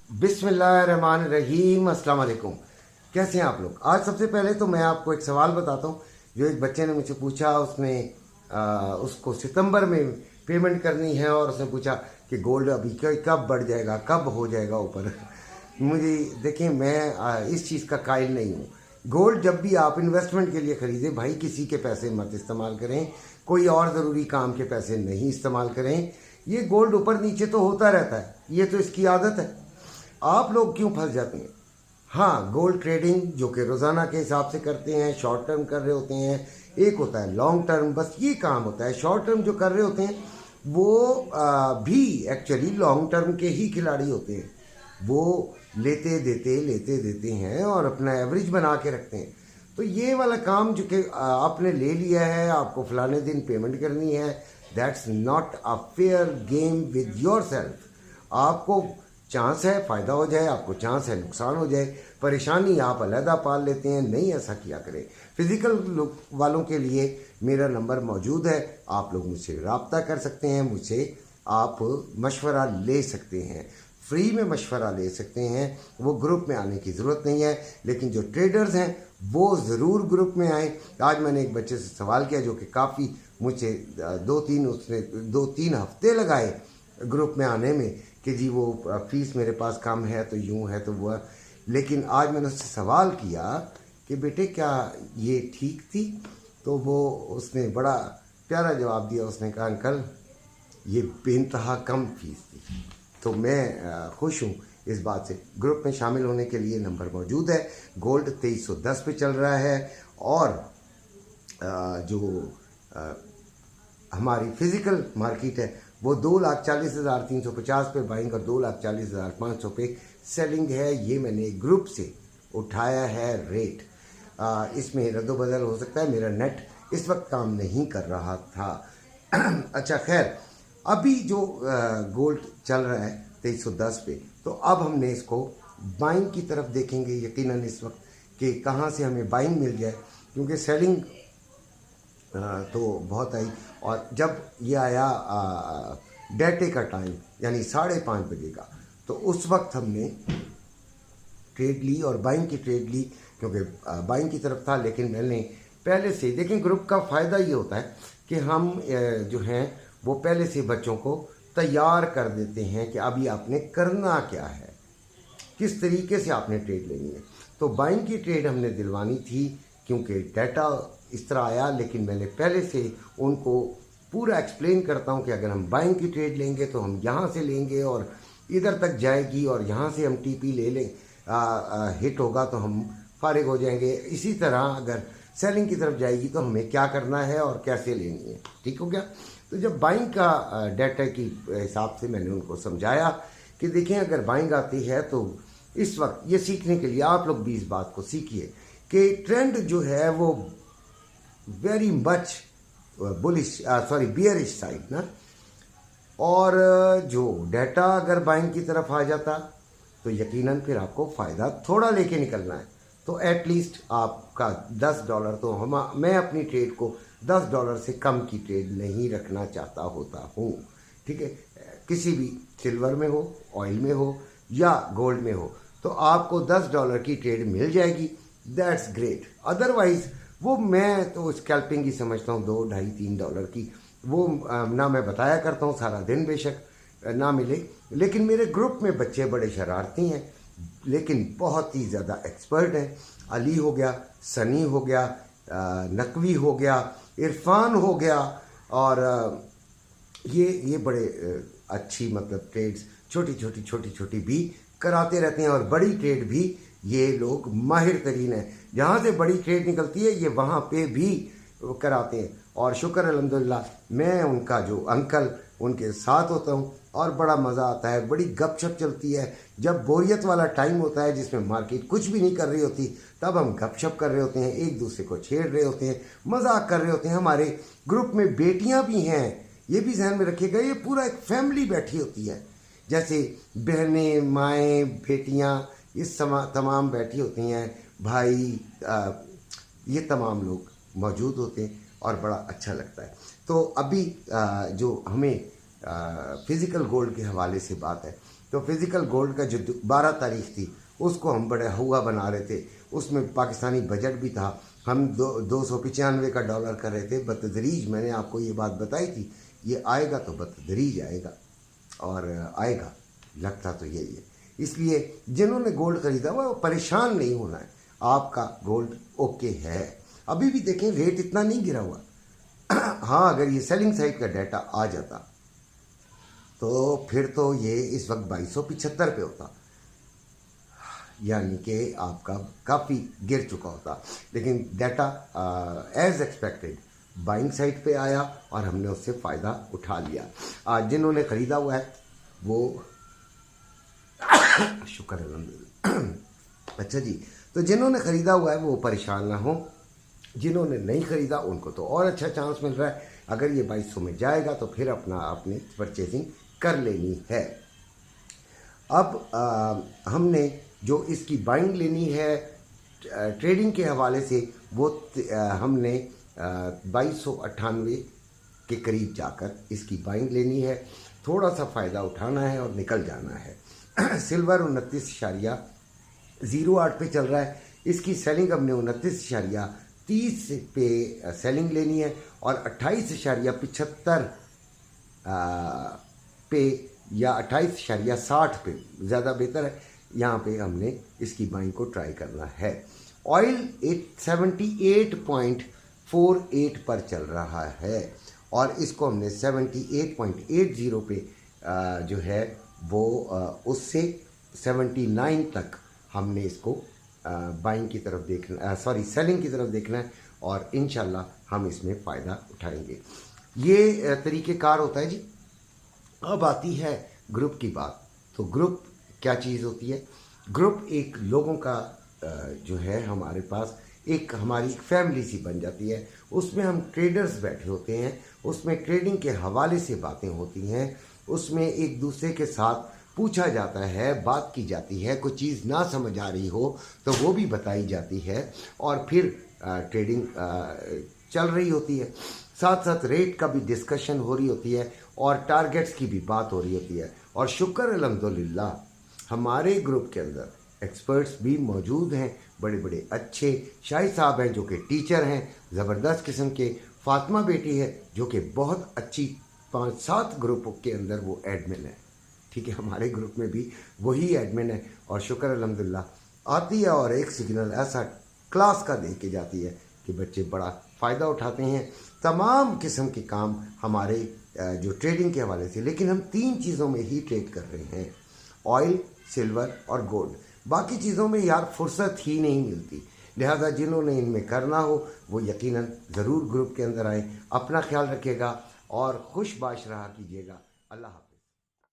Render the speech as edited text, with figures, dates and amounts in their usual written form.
बिस्मिल्लाहिर्रहमानिर्रहीम, अस्सलाम वालेकुम। कैसे हैं आप लोग? आज सबसे पहले तो मैं आपको एक सवाल बताता हूँ जो एक बच्चे ने मुझसे पूछा। उसको सितंबर में पेमेंट करनी है और उसने पूछा कि गोल्ड अभी कब बढ़ जाएगा, कब हो जाएगा ऊपर। मुझे देखिए, मैं इस चीज़ का कायल नहीं हूँ। गोल्ड जब भी आप इन्वेस्टमेंट के लिए ख़रीदें भाई, किसी के पैसे मत इस्तेमाल करें, कोई और ज़रूरी काम के पैसे नहीं इस्तेमाल करें। ये गोल्ड ऊपर नीचे तो होता रहता है, ये तो इसकी आदत है। आप लोग क्यों फंस जाते हैं? हाँ, गोल्ड ट्रेडिंग जो कि रोज़ाना के हिसाब से करते हैं, शॉर्ट टर्म कर रहे होते हैं, एक होता है लॉन्ग टर्म, बस ये काम होता है। शॉर्ट टर्म जो कर रहे होते हैं वो भी एक्चुअली लॉन्ग टर्म के ही खिलाड़ी होते हैं। वो लेते देते हैं और अपना एवरेज बना के रखते हैं। तो ये वाला काम जो कि आपने ले लिया है, आपको फलाने दिन पेमेंट करनी है, that's not a fair game with your self. आपको चांस है फ़ायदा हो जाए, आपको चांस है नुकसान हो जाए, परेशानी आप अलहदा पाल लेते हैं। नहीं, ऐसा किया करें। फिज़िकल वालों के लिए मेरा नंबर मौजूद है, आप लोग मुझसे रब्ता कर सकते हैं, मुझसे आप मशवरा ले सकते हैं, फ्री में मशवरा ले सकते हैं। वो ग्रुप में आने की ज़रूरत नहीं है, लेकिन जो ट्रेडर्स हैं वो ज़रूर ग्रुप में आए। आज मैंने एक बच्चे से सवाल किया जो कि काफ़ी मुझे उसने 2-3 हफ्ते लगाए ग्रुप में आने में कि जी वो फीस मेरे पास कम है तो यूँ है तो वो। लेकिन आज मैंने उससे सवाल किया कि बेटे क्या ये ठीक थी? तो उसने बड़ा प्यारा जवाब दिया। उसने कहा अंकल ये बेइंतहा कम फीस थी। तो मैं खुश हूँ इस बात से। ग्रुप में शामिल होने के लिए नंबर मौजूद है। गोल्ड 2310 पे चल रहा है और जो हमारी फिज़िकल मार्केट है वो 2,40,350 पे बाइंग और 2,40,500 पे सेलिंग है। ये मैंने ग्रुप से उठाया है रेट। इसमें रद्दोबदल हो सकता है, मेरा नेट इस वक्त काम नहीं कर रहा था। अच्छा खैर, अभी जो गोल्ड चल रहा है 2310 पे, तो अब हमने इसको बाइंग की तरफ देखेंगे यकीनन इस वक्त कि कहाँ से हमें बाइंग मिल जाए, क्योंकि सेलिंग तो बहुत आई। और जब ये आया डेटे का टाइम यानी 5:30 बजे का, तो उस वक्त हमने ट्रेड ली और बाइंग की ट्रेड ली, क्योंकि बाइंग की तरफ था। लेकिन मैंने पहले से, देखें ग्रुप का फ़ायदा ये होता है कि हम जो हैं वो पहले से बच्चों को तैयार कर देते हैं कि अभी आपने करना क्या है, किस तरीके से आपने ट्रेड लेनी है। तो बाइंग की ट्रेड हमने दिलवानी थी क्योंकि डाटा इस तरह आया। लेकिन मैंने पहले से उनको पूरा एक्सप्लेन करता हूं कि अगर हम बाइंग की ट्रेड लेंगे तो हम यहाँ से लेंगे और इधर तक जाएगी, और यहाँ से हम टीपी ले लें, हिट होगा तो हम फारिग हो जाएंगे। इसी तरह अगर सेलिंग की तरफ जाएगी तो हमें क्या करना है और कैसे लेनी है। ठीक हो गया? तो जब बाइंग का डाटा की हिसाब से मैंने उनको समझाया कि देखें अगर बाइंग आती है तो इस वक्त ये सीखने के लिए आप लोग भी इस बात को सीखिए कि ट्रेंड जो है वो वेरी मच बियरिश साइड ना। और जो डाटा अगर बाइंग की तरफ आ जाता तो यकीनन फिर आपको फ़ायदा थोड़ा लेके निकलना है। तो एटलीस्ट आपका $10 तो मैं अपनी ट्रेड को $10 से कम की ट्रेड नहीं रखना चाहता होता हूँ। ठीक है, किसी भी सिल्वर में हो, ऑयल में हो या गोल्ड में हो, तो आपको $10 की ट्रेड मिल जाएगी, दैट्स ग्रेट। अदरवाइज़ वो मैं तो स्कैल्पिंग ही समझता हूँ, $2, ढाई, $3 की। वो ना मैं बताया करता हूँ सारा दिन, बेशक ना मिले। लेकिन मेरे ग्रुप में बच्चे बड़े शरारती हैं, लेकिन बहुत ही ज़्यादा एक्सपर्ट हैं। अली हो गया, सनी हो गया, नकवी हो गया, इरफान हो गया, और ये बड़े अच्छी मतलब ट्रेड्स छोटी छोटी भी कराते रहते हैं। और बड़ी ट्रेड भी ये लोग माहिर तरीन है। जहाँ से बड़ी ट्रेड निकलती है ये वहाँ पे भी कराते हैं। और शुक्र अल्हम्दुलिल्लाह, मैं उनका जो अंकल उनके साथ होता हूँ और बड़ा मज़ा आता है, बड़ी गपशप चलती है। जब बोरियत वाला टाइम होता है जिसमें मार्केट कुछ भी नहीं कर रही होती, तब हम गपशप कर रहे होते हैं, एक दूसरे को छेड़ रहे होते हैं, मजाक कर रहे होते हैं। हमारे ग्रुप में बेटियां भी हैं, ये भी ध्यान में रखिएगा। ये पूरा एक फैमिली बैठी होती है, जैसे बहनें, माएँ, बेटियाँ, ये तमाम बैठी होती हैं, भाई, ये तमाम लोग मौजूद होते हैं और बड़ा अच्छा लगता है। तो अभी जो हमें फ़िज़िकल गोल्ड के हवाले से बात है, तो फिज़िकल गोल्ड का जो 12 तारीख थी उसको हम बड़े हुआ बना रहे थे। उसमें पाकिस्तानी बजट भी था, हम 295 का डॉलर कर रहे थे। बतदरीज मैंने आपको ये बात बताई थी, ये आएगा तो बतदरीज आएगा और आएगा, लगता तो यही है। इसलिए जिन्होंने गोल्ड खरीदा वो परेशान नहीं होना है, आपका गोल्ड ओके है। अभी भी देखें रेट इतना नहीं गिरा हुआ। हाँ, अगर ये सेलिंग साइड का डाटा आ जाता तो फिर तो ये इस वक्त 2275 पे होता, यानी कि आपका काफ़ी गिर चुका होता। लेकिन data as expected buying side पे आया और हमने उससे फ़ायदा उठा लिया। आज जिन्होंने ख़रीदा हुआ है वो शुक्र अल्हम्दुलिल्लाह। अच्छा जी, तो जिन्होंने ख़रीदा हुआ है वो परेशान ना हो, जिन्होंने नहीं ख़रीदा उनको तो और अच्छा चांस मिल रहा है। अगर ये 2200 में जाएगा तो फिर आपने परचेजिंग कर लेनी है। अब हमने जो इसकी बाइंग लेनी है ट्रेडिंग के हवाले से, वो हमने 2298 के करीब जाकर इसकी बाइंग लेनी है। थोड़ा सा फ़ायदा उठाना है और निकल जाना है। सिल्वर 29.08 पे चल रहा है, इसकी सेलिंग हमने 29.30 पे सेलिंग लेनी है और 28.75 पे या 28.60 पे ज़्यादा बेहतर है, यहाँ पे हमने इसकी बाइंग को ट्राई करना है। ऑयल 78.48 पर चल रहा है और इसको हमने 78.80 पे जो है वो उससे 79 तक हमने इसको बाइंग की तरफ देखना, सेलिंग की तरफ देखना है और इंशाल्लाह हम इसमें फ़ायदा उठाएंगे। ये तरीक़ेकार होता है जी। अब आती है ग्रुप की बात। तो ग्रुप क्या चीज़ होती है? ग्रुप एक लोगों का जो है हमारे पास एक हमारी फैमिली सी बन जाती है। उसमें हम ट्रेडर्स बैठे होते हैं, उसमें ट्रेडिंग के हवाले से बातें होती हैं, उसमें एक दूसरे के साथ पूछा जाता है, बात की जाती है, कोई चीज़ ना समझ आ रही हो तो वो भी बताई जाती है और फिर ट्रेडिंग चल रही होती है। साथ साथ रेट का भी डिस्कशन हो रही होती है और टारगेट्स की भी बात हो रही होती है। और शुक्र अल्हम्दुलिल्लाह हमारे ग्रुप के अंदर एक्सपर्ट्स भी मौजूद हैं, बड़े बड़े अच्छे। शाहिद साहब हैं जो कि टीचर हैं, ज़बरदस्त किस्म के। फातिमा बेटी है जो कि बहुत अच्छी 5-7 ग्रुपों के अंदर वो एडमिन है। ठीक है, हमारे ग्रुप में भी वही एडमिन है और शुक्र अल्हम्दुलिल्लाह आती है और एक सिग्नल ऐसा क्लास का दे के जाती है कि बच्चे बड़ा फ़ायदा उठाते हैं। तमाम किस्म के काम हमारे जो ट्रेडिंग के हवाले से, लेकिन हम 3 चीज़ों में ही ट्रेड कर रहे हैं, ऑयल, सिल्वर और गोल्ड। बाकी चीज़ों में यार फुर्सत ही नहीं मिलती। लिहाजा जिन्होंने इनमें करना हो वो यकीनन ज़रूर ग्रुप के अंदर आए। अपना ख्याल रखिएगा और खुश बाश रहा कीजिएगा। अल्लाह हाफ़िज़।